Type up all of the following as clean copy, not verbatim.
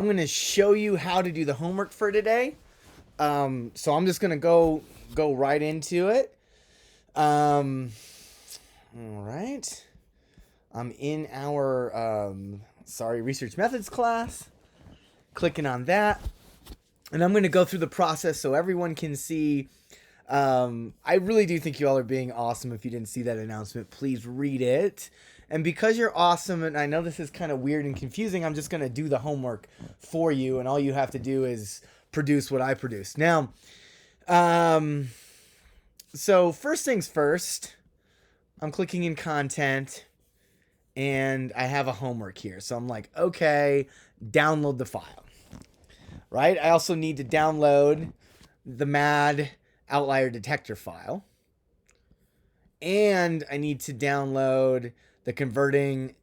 I'm going to show you how to do the homework for today. So I'm just going to go right into it. All right. I'm in our research methods class. Clicking on that. And I'm going to go through the process so everyone can see. I really do think you all are being awesome. If you didn't see that announcement, please read it. And because you're awesome, and I know this is kind of weird and confusing, I'm just going to do the homework for you. And all you have to do is produce what I produce. Now, so first things first, I'm clicking in content and I have a homework here. So I'm like, okay, download the file, right? I also need to download the MAD outlier detector file. And I need to download the converting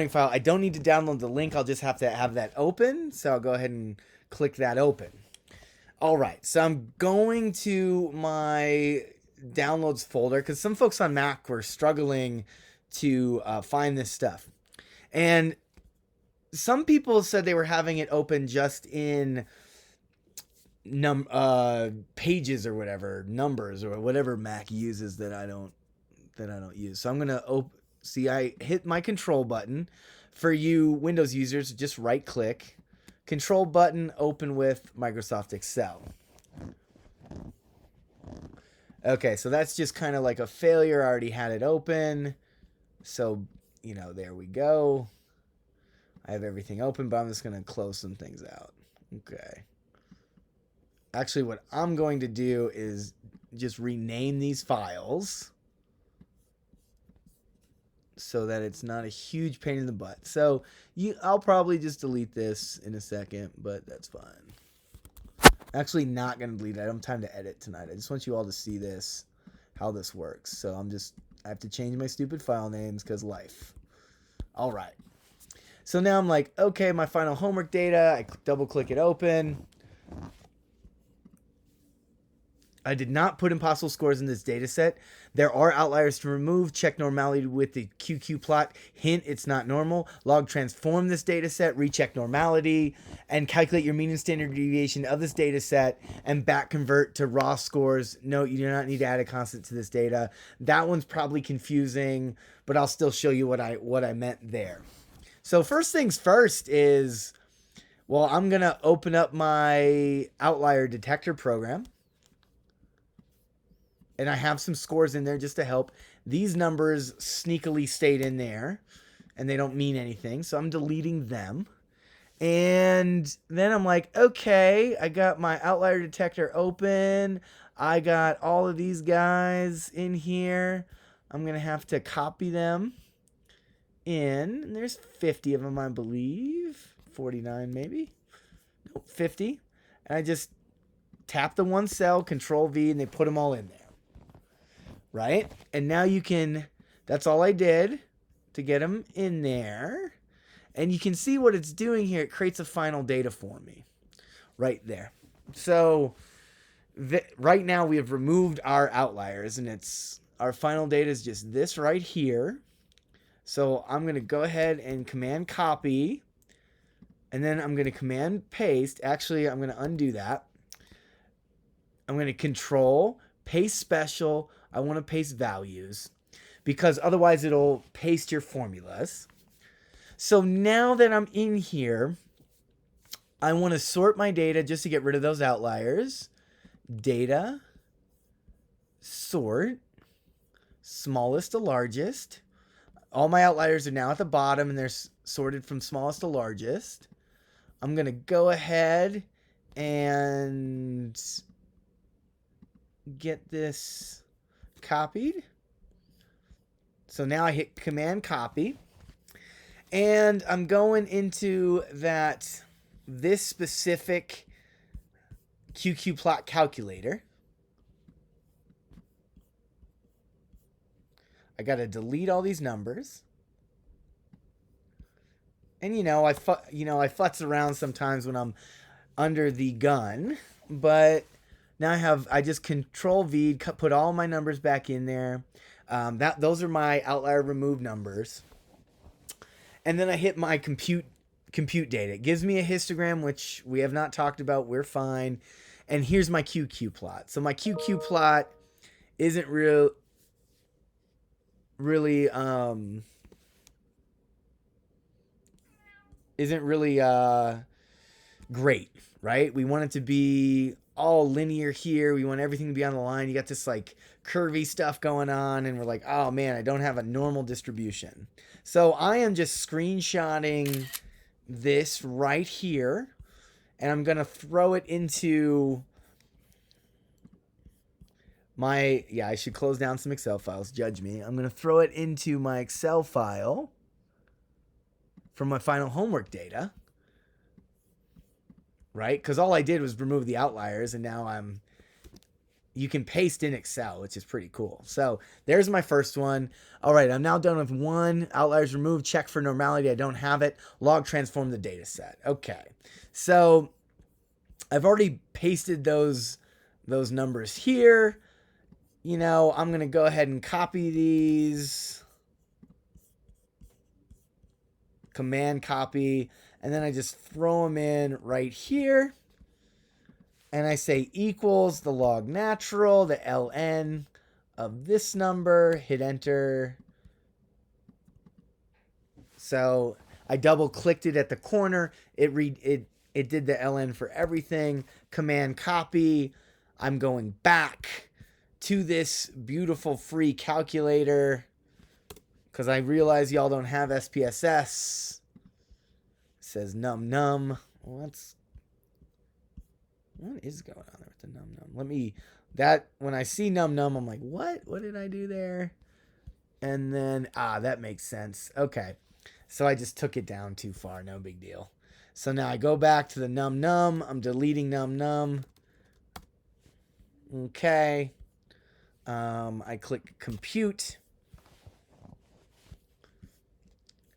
file. I don't need to download the link. I'll just have to have that open. So I'll go ahead and click that open. All right. So I'm going to my downloads folder because some folks on Mac were struggling to find this stuff. And some people said they were having it open just in pages or whatever, numbers or whatever Mac uses that I don't use. So I'm gonna see, I hit my control button. For you Windows users, just right click, control button, open with Microsoft Excel. Okay, so that's just kind of like a failure. I already had it open. So, there we go. I have everything open, but I'm just gonna close some things out. Okay. Actually, what I'm going to do is just rename these files so that it's not a huge pain in the butt. So I'll probably just delete this in a second, but that's fine. Actually not going to delete it. I don't have time to edit tonight. I just want you all to see this, how this works. So I have to change my stupid file names because life. All right. So now I'm like, okay, my final homework data. I double click it open. I did not put impossible scores in this data set. There are outliers to remove. Check normality with the QQ plot. Hint, it's not normal. Log transform this data set. Recheck normality. And calculate your mean and standard deviation of this data set. And back convert to raw scores. No, you do not need to add a constant to this data. That one's probably confusing, but I'll still show you what I meant there. So first things first is, well, I'm going to open up my outlier detector program. And I have some scores in there just to help. These numbers sneakily stayed in there, and they don't mean anything, so I'm deleting them. And then I'm like, okay, I got my outlier detector open. I got all of these guys in here. I'm going to have to copy them in. And there's 50 of them, I believe. 49 maybe. Nope, 50. And I just tap the one cell, Control V, and they put them all in there. Right? And now that's all I did to get them in there. And you can see what it's doing here. It creates a final data for me right there. So right now we have removed our outliers, and our final data is just this right here. So I'm going to go ahead and command copy, and then I'm going to command paste. Actually, I'm going to undo that. I'm going to control paste special. I want to paste values because otherwise it'll paste your formulas. So now that I'm in here, I want to sort my data just to get rid of those outliers. Data, sort, smallest to largest. All my outliers are now at the bottom and they're sorted from smallest to largest. I'm going to go ahead and get this copied. So now I hit command copy, and I'm going into this specific QQ plot calculator. I got to delete all these numbers. And I futz around sometimes when I'm under the gun, but now I just Control V, put all my numbers back in there. Those are my outlier remove numbers. And then I hit my compute compute data. It gives me a histogram, which we have not talked about. We're fine. And here's my QQ plot. So my QQ plot isn't really isn't really great, right? We want it to be all linear here. We want everything to be on the line. You got this like curvy stuff going on, and we're like, oh man, I don't have a normal distribution. So I am just screenshotting this right here, and I'm gonna throw it into my, yeah, I should close down some Excel files, judge me. I'm gonna throw it into my Excel file from my final homework data, right? Because all I did was remove the outliers, and now you can paste in Excel, which is pretty cool. So there's my first one. All right, I'm now done with one. Outliers removed, check for normality. I don't have it. Log transform the data set. Okay, so I've already pasted those numbers here. You know, I'm going to go ahead and copy these. Command copy. And then I just throw them in right here. And I say equals the log natural, the ln of this number. Hit enter. So I double clicked it at the corner. It did the ln for everything. Command copy. I'm going back to this beautiful free calculator because I realize y'all don't have SPSS. It says num. Well, what is going on there with the num? When I see num, I'm like, what? What did I do there? And then, that makes sense. Okay. So I just took it down too far. No big deal. So now I go back to the num. I'm deleting num. Okay. I click compute.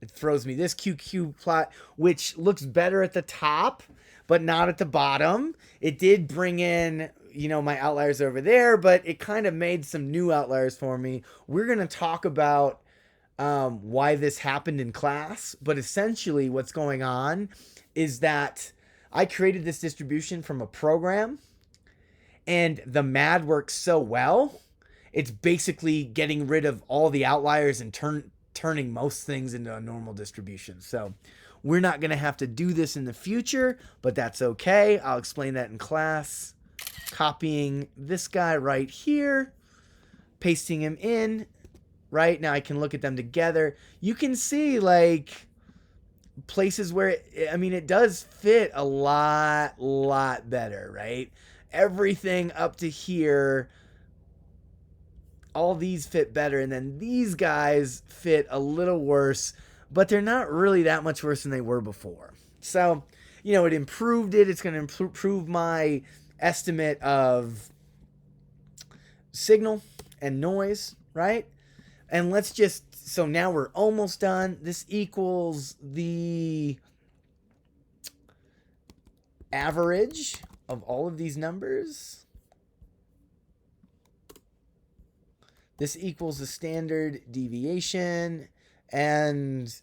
It throws me this QQ plot, which looks better at the top, but not at the bottom. It did bring in, my outliers over there, but it kind of made some new outliers for me. We're going to talk about why this happened in class, but essentially what's going on is that I created this distribution from a program, and the MAD works so well, it's basically getting rid of all the outliers and turning most things into a normal distribution. So we're not going to have to do this in the future, but that's okay. I'll explain that in class. Copying this guy right here, pasting him in. Right now I can look at them together. You can see like places where it does fit a lot better, right? Everything up to here, all these fit better, and then these guys fit a little worse, but they're not really that much worse than they were before. So, it improved it. It's going to improve my estimate of signal and noise, right? And so now we're almost done. This equals the average of all of these numbers. This equals the standard deviation, and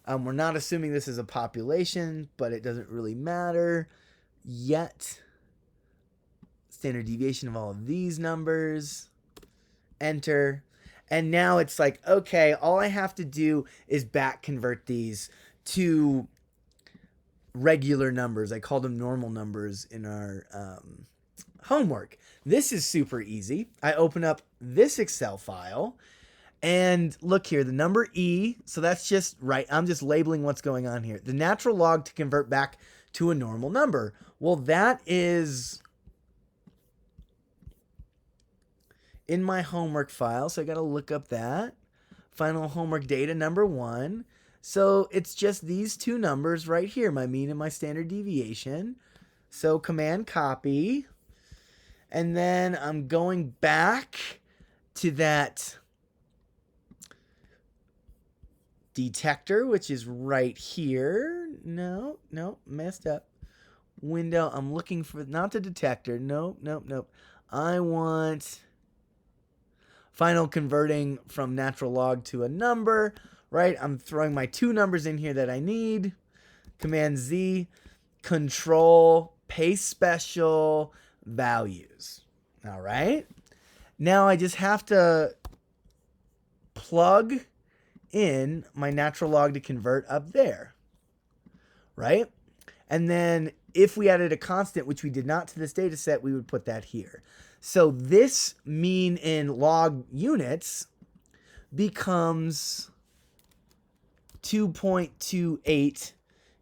we're not assuming this is a population, but it doesn't really matter yet. Standard deviation of all of these numbers. Enter. And now it's like, okay, all I have to do is back convert these to regular numbers. I call them normal numbers in our homework. This is super easy. I open up this Excel file and look here, the number E. So that's just right. I'm just labeling what's going on here. The natural log to convert back to a normal number. Well, that is in my homework file. So I got to look up that. Final homework data number 1. So it's just these two numbers right here, my mean and my standard deviation. So command copy. And then I'm going back to that detector, which is right here. No, messed up. Window, I'm looking for, not the detector. Nope. I want final converting from natural log to a number, right? I'm throwing my two numbers in here that I need. Command Z, control paste special values. All right. Now I just have to plug in my natural log to convert up there, right? And then if we added a constant, which we did not to this data set, we would put that here. So this mean in log units becomes 2.28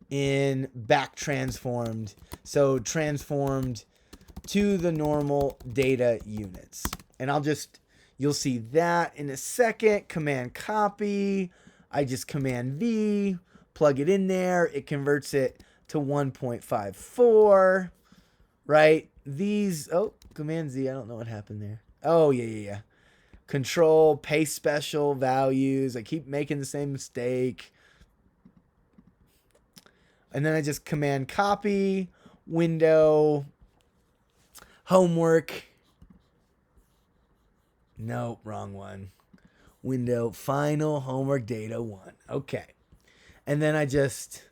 in back transformed. So transformed to the normal data units. And you'll see that in a second. Command copy. I just command V, plug it in there. It converts it to 1.54, right? Command Z, I don't know what happened there. Oh, yeah. Control, paste special values. I keep making the same mistake. And then I just command copy, window, homework. Nope, wrong one. Window, final homework data 1. Okay. And then I just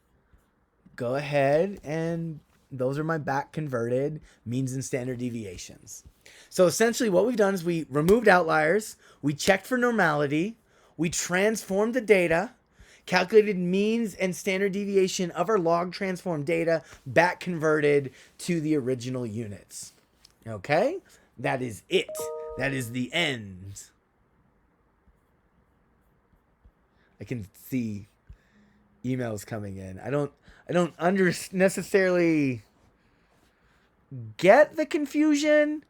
go ahead and those are my back converted means and standard deviations. So essentially what we've done is we removed outliers, we checked for normality, we transformed the data, calculated means and standard deviation of our log transformed data, back converted to the original units. Okay? That is it. That is the end. I can see emails coming in. I don't necessarily get the confusion.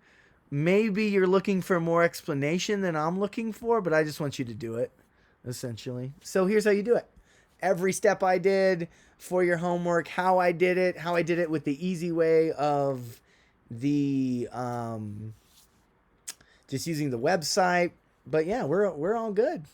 Maybe you're looking for more explanation than I'm looking for, but I just want you to do it, essentially. So here's how you do it. Every step I did for your homework, how I did it with the easy way of the just using the website. But yeah, we're all good.